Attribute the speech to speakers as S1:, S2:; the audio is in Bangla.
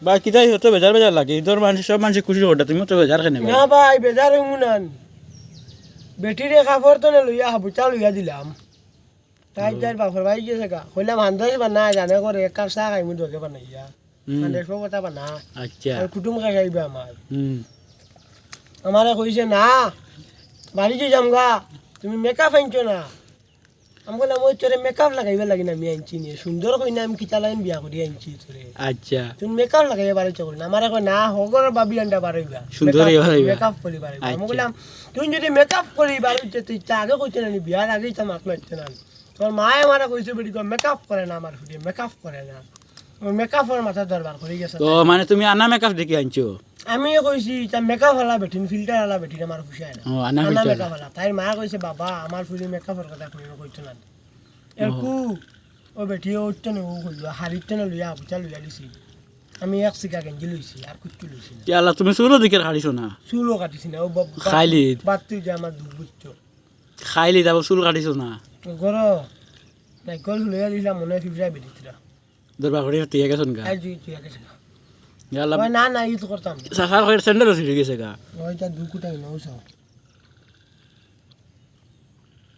S1: বা কিতাই হতো বেজার বেজার লাগে ঈদর মানুষ সব মানুষ খুশি ওটা তুমি তো বেজার খেনে
S2: না ভাই বেজার মুনান বেটিরে কাপড় তো লইয়া হাবুচা লইয়া দিলাম তাই যাই বাপর ভাই গেছে গা কইলাম হান্দাস বানা জানে করে এক কাপ চা খাইমু দোকে বানাইয়া হান্দাস কথা বানা
S1: আচ্ছা
S2: আর কুটুম খাইবে আমার
S1: হুম
S2: আমারে কইছে না বাড়িতে যামগা তুমি মেকআপ আনছো না আমি বললাম ওই তোরে মেকআপ লাগাইবে লাগি না আমি আনছি নিয়ে সুন্দর কই না আমি কিতা লাইন বিয়া করি আনছি তোরে
S1: আচ্ছা
S2: তুমি মেকআপ লাগাইবে বাড়ি চকরি না আমারে কই না হগর বাবি আন্ডা বাড়াইবা
S1: সুন্দর বাড়াইবা।
S2: মেকআপ করি বাড়াইবা আমি
S1: আচ্ছা।
S2: বললাম তুমি যদি মেকআপ করি বাড়িতে তুই তা আগে কইতে না বিয়ার আগেই তা মাত মারতে না তোর মায়ে আমারে কইছে বেটি মেকআপ করে না আমার ফুটে মেকআপ করে না ও মেকআপের মাথা দরবার করে গেছে
S1: তো মানে তুমি আনা মেকআপ দেখি আনছো
S2: আমি কইছি তা মেকআপ হলা বেটিন ফিল্টার হলা বেটিন আমার খুশায় না
S1: ও আনা
S2: আনা
S1: filter।
S2: মেকআপ হলা তাই মা কইছে বাবা আমার ফুলি মেকআপের কথা কইনো কইতো না একু ও বেটি ও উঠতে ও কইলো হারিতে না লইয়া বুঝা লইয়া দিছি আমি এক সিকা গেঞ্জি লইছি আর কুচ্চু লইছি না
S1: ইয়ালা তুমি সুরো দিকে হারিছো না
S2: চুলও কাটিছি না ও
S1: খাইলি?
S2: বাত্তু যে আমার দুধ বুঝছো
S1: খাইলি যাব চুল কাটিছো না
S2: গর নাইকল লইয়া দিলাম মনে ফিফরা বেটিরা
S1: দরবার করে তুই গেছন গা
S2: আজ তুই গেছে
S1: ইয়ালা
S2: না না ইউজ করতাম
S1: সাফার করে স্যান্ডেল হয়ে গেছে গা
S2: ওইটা দুকুটাই নৌছ